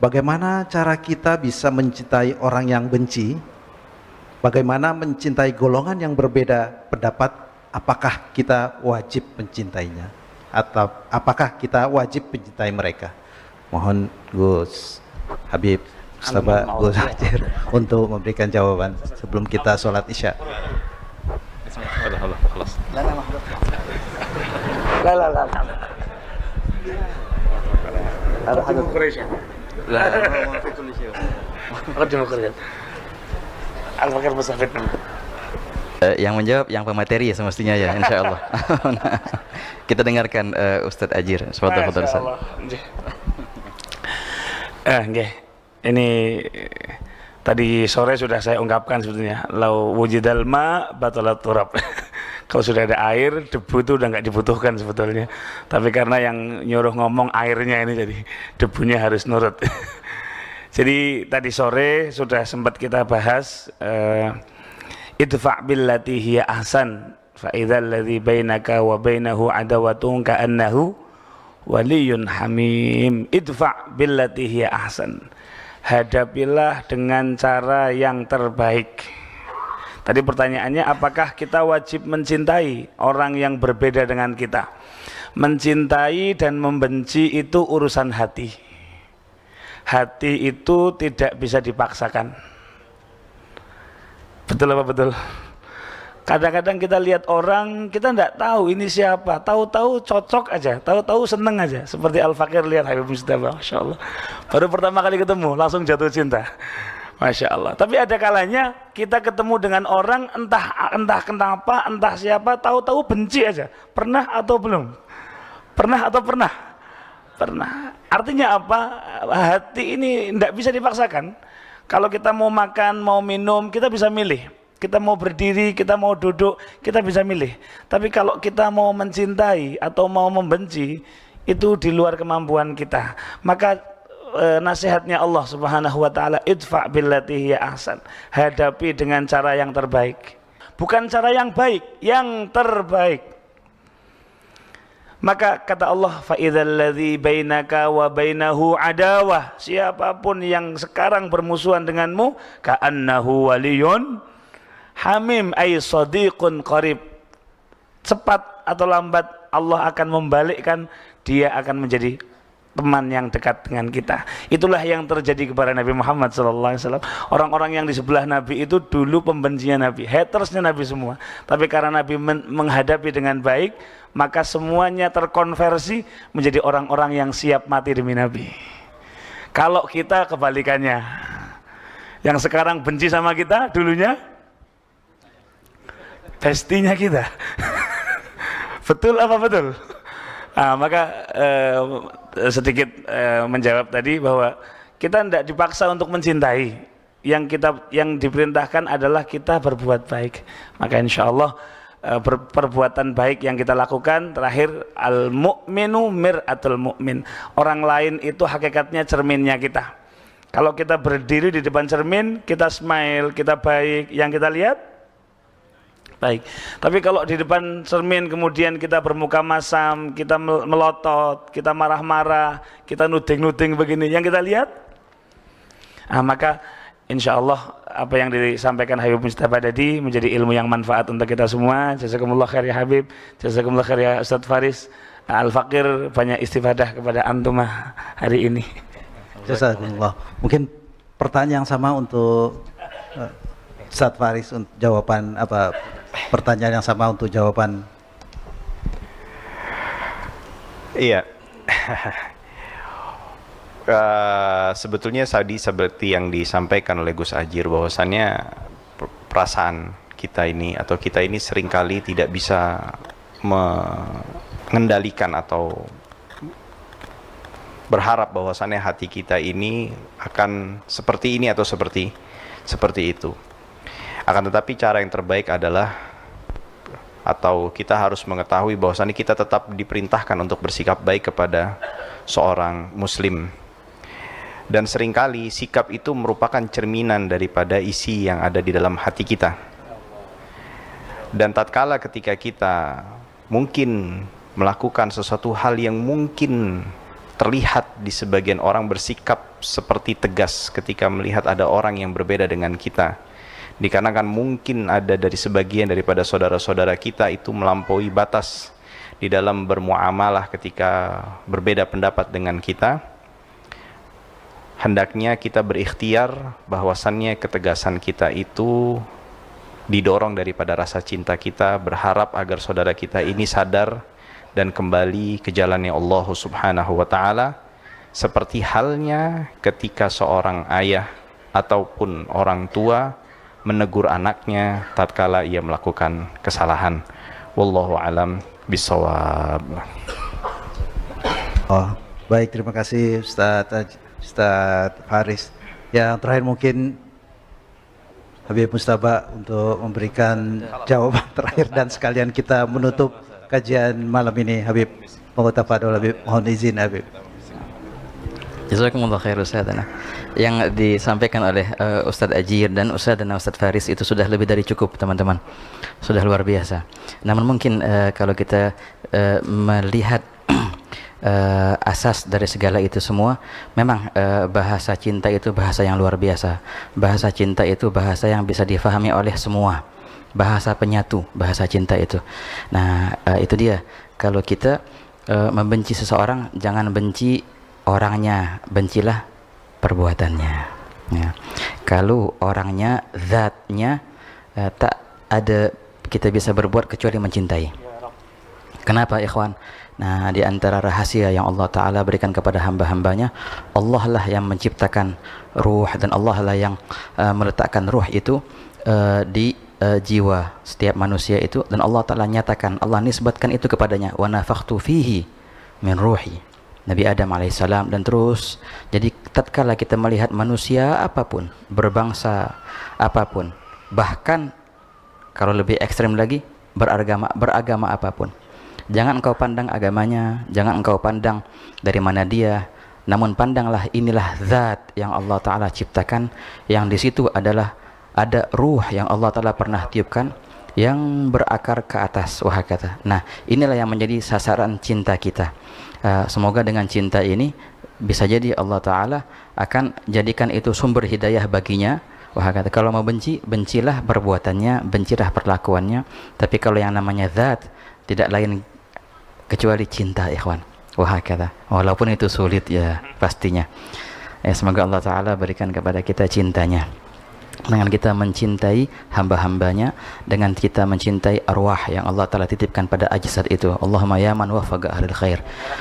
bagaimana cara kita bisa mencintai orang yang benci, bagaimana mencintai golongan yang berbeda pendapat, apakah kita wajib mencintainya atau apakah kita wajib mencintai mereka? Mohon Gus Habib Mustafa Gus Hajir untuk memberikan jawaban sebelum kita sholat isya. Yang menjawab yang pemateri ya semestinya ya, insya Allah. Kita dengarkan Ustadz Ajir. Ini tadi sore sudah saya ungkapkan sebetulnya, lau wujudal ma batalat turab. Kalau sudah ada air, debu itu udah nggak dibutuhkan sebetulnya. Tapi karena yang nyuruh ngomong airnya ini, jadi debunya harus nurut. Jadi tadi sore sudah sempat kita bahas idfa' billati hiya ahsan fa idzal ladzi bainaka wa bainahu adawatun ka'annahu waliyyun hamim. Idfa' billati hiya ahsan. Hadapilah dengan cara yang terbaik. Tadi pertanyaannya, apakah kita wajib mencintai orang yang berbeda dengan kita? Mencintai dan membenci itu urusan hati. Hati itu tidak bisa dipaksakan. Betul apa betul? Kadang-kadang kita lihat orang, kita tidak tahu ini siapa, tahu-tahu cocok aja, tahu-tahu seneng aja. Seperti Al-Fakir lihat Habib Mustafa, Masya Allah. Baru pertama kali ketemu, langsung jatuh cinta. Masya Allah. Tapi ada kalanya kita ketemu dengan orang entah kenapa, entah siapa, tahu-tahu benci aja. Pernah atau belum? Pernah atau pernah? Pernah. Artinya apa? Hati ini tidak bisa dipaksakan. Kalau kita mau makan, mau minum, kita bisa milih. Kita mau berdiri, kita mau duduk, kita bisa milih. Tapi kalau kita mau mencintai atau mau membenci, itu di luar kemampuan kita. Maka nasihatnya Allah Subhanahu wa taala, idfa' billati hiya ahsan. Hadapi dengan cara yang terbaik. Bukan cara yang baik, yang terbaik. Maka kata Allah, fa idzal ladzi bainaka wa bainahu adawah. Siapapun yang sekarang bermusuhan denganmu, ka'annahu waliyun hamim, ay sadiqun qarib. Cepat atau lambat Allah akan membalikkan, dia akan menjadi teman yang dekat dengan kita. Itulah yang terjadi kepada Nabi Muhammad SAW. Orang-orang yang di sebelah Nabi itu dulu pembencinya Nabi, hatersnya Nabi semua. Tapi karena Nabi menghadapi dengan baik, maka semuanya terkonversi menjadi orang-orang yang siap mati demi Nabi. Kalau kita kebalikannya, yang sekarang benci sama kita, dulunya bestinya kita. Betul apa betul? Nah, maka sedikit menjawab tadi bahwa kita tidak dipaksa untuk mencintai. Yang diperintahkan adalah kita berbuat baik. Maka insya Allah perbuatan baik yang kita lakukan. Terakhir, al-mu'minu mir'atul mu'min. Orang lain itu hakikatnya cerminnya kita. Kalau kita berdiri di depan cermin, kita smile, kita baik, yang kita lihat baik. Tapi kalau di depan cermin kemudian kita bermuka masam, kita melotot, kita marah-marah, kita nuding-nuding begini, yang kita lihat, maka insya Allah apa yang disampaikan Habib Mustafa tadi menjadi ilmu yang manfaat untuk kita semua. Jazakumullah khair ya Habib, jazakumullah khair ya Ustadz Faris. Al-Fakir banyak istifadah kepada antum hari ini. Jazakumullah. Mungkin pertanyaan yang sama untuk Ustadz Faris, untuk jawaban apa? Pertanyaan yang sama untuk jawaban. Iya. Sebetulnya tadi seperti yang disampaikan oleh Gus Ajir, bahwasannya perasaan kita ini atau kita ini seringkali tidak bisa mengendalikan atau berharap bahwasannya hati kita ini akan seperti ini atau seperti itu. Akan tetapi cara yang terbaik adalah, atau kita harus mengetahui bahwasannya kita tetap diperintahkan untuk bersikap baik kepada seorang muslim. Dan seringkali sikap itu merupakan cerminan daripada isi yang ada di dalam hati kita. Dan tatkala ketika kita mungkin melakukan sesuatu hal yang mungkin terlihat di sebagian orang bersikap seperti tegas ketika melihat ada orang yang berbeda dengan kita. Dikarenakan mungkin ada dari sebagian daripada saudara-saudara kita itu melampaui batas di dalam bermuamalah ketika berbeda pendapat dengan kita. Hendaknya kita berikhtiar bahwasannya ketegasan kita itu didorong daripada rasa cinta kita, berharap agar saudara kita ini sadar dan kembali ke jalannya Allah Subhanahu wa taala, seperti halnya ketika seorang ayah ataupun orang tua menegur anaknya tatkala ia melakukan kesalahan. Wallahu alam bisawab. Oh, baik, terima kasih Ustadz Faris. Yang terakhir mungkin Habib Mustaba untuk memberikan jawaban terakhir dan sekalian kita menutup kajian malam ini. Habib, mohon tafadhol Habib, mohon izin Habib. Jazakumullah khair Ustadzana. Yang disampaikan oleh Ustadz Ajir dan Ustadz Faris itu sudah lebih dari cukup teman-teman. Sudah luar biasa. Namun mungkin kalau kita melihat asas dari segala itu semua, memang bahasa cinta itu bahasa yang luar biasa. Bahasa cinta itu bahasa yang bisa difahami oleh semua. Bahasa penyatu, bahasa cinta itu. Nah, itu dia. Kalau kita membenci seseorang, jangan benci orangnya, bencilah perbuatannya. Ya. Kalau orangnya, zatnya tak ada kita bisa berbuat kecuali mencintai. Kenapa ikhwan? Nah, di antara rahasia yang Allah Ta'ala berikan kepada hamba-hambanya, Allah lah yang menciptakan ruh, dan Allah lah yang meletakkan ruh itu di jiwa setiap manusia itu, dan Allah Ta'ala nyatakan, Allah nisbatkan itu kepadanya, wa nafakhtu fihi min ruhi, Nabi Adam alaihissalam. Dan terus, jadi tatkala kita melihat manusia apapun, berbangsa apapun, bahkan kalau lebih ekstrem lagi, beragama apapun, jangan engkau pandang agamanya, jangan engkau pandang dari mana dia, namun pandanglah inilah zat yang Allah Ta'ala ciptakan, yang di situ adalah ada ruh yang Allah Ta'ala pernah tiupkan, yang berakar ke atas, wah kata. Nah, inilah yang menjadi sasaran cinta kita. Semoga dengan cinta ini bisa jadi Allah Ta'ala akan jadikan itu sumber hidayah baginya. Wah kata, kalau mau benci, bencilah perbuatannya, bencilah perlakuannya. Tapi kalau yang namanya zat, tidak lain kecuali cinta ikhwan. Wah kata, walaupun itu sulit ya pastinya. Semoga Allah Ta'ala berikan kepada kita cintanya, dengan kita mencintai hamba-hambanya, dengan kita mencintai arwah yang Allah Ta'ala titipkan pada ajsad itu. Allahumma ya man wafaqa ahlil khair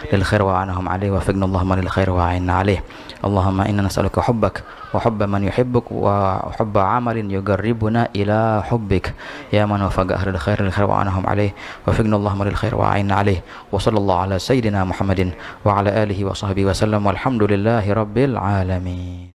lil khair wa anahum alaih wa fiqna Allahumma lil khair wa a'inna alaih. Allahumma inna nas'aluka hubbak wa hubba man yuhibbuk wa hubba amalin yugarribuna ila hubbik. Ya man wafaqa ahlil khair lil khair wa anahum alaih wa fiqna Allahumma lil khair wa a'inna alaih. Wa sallallahu ala sayyidina Muhammadin wa ala alihi wa sahbihi wa sallam, walhamdulillahi rabbil alamin.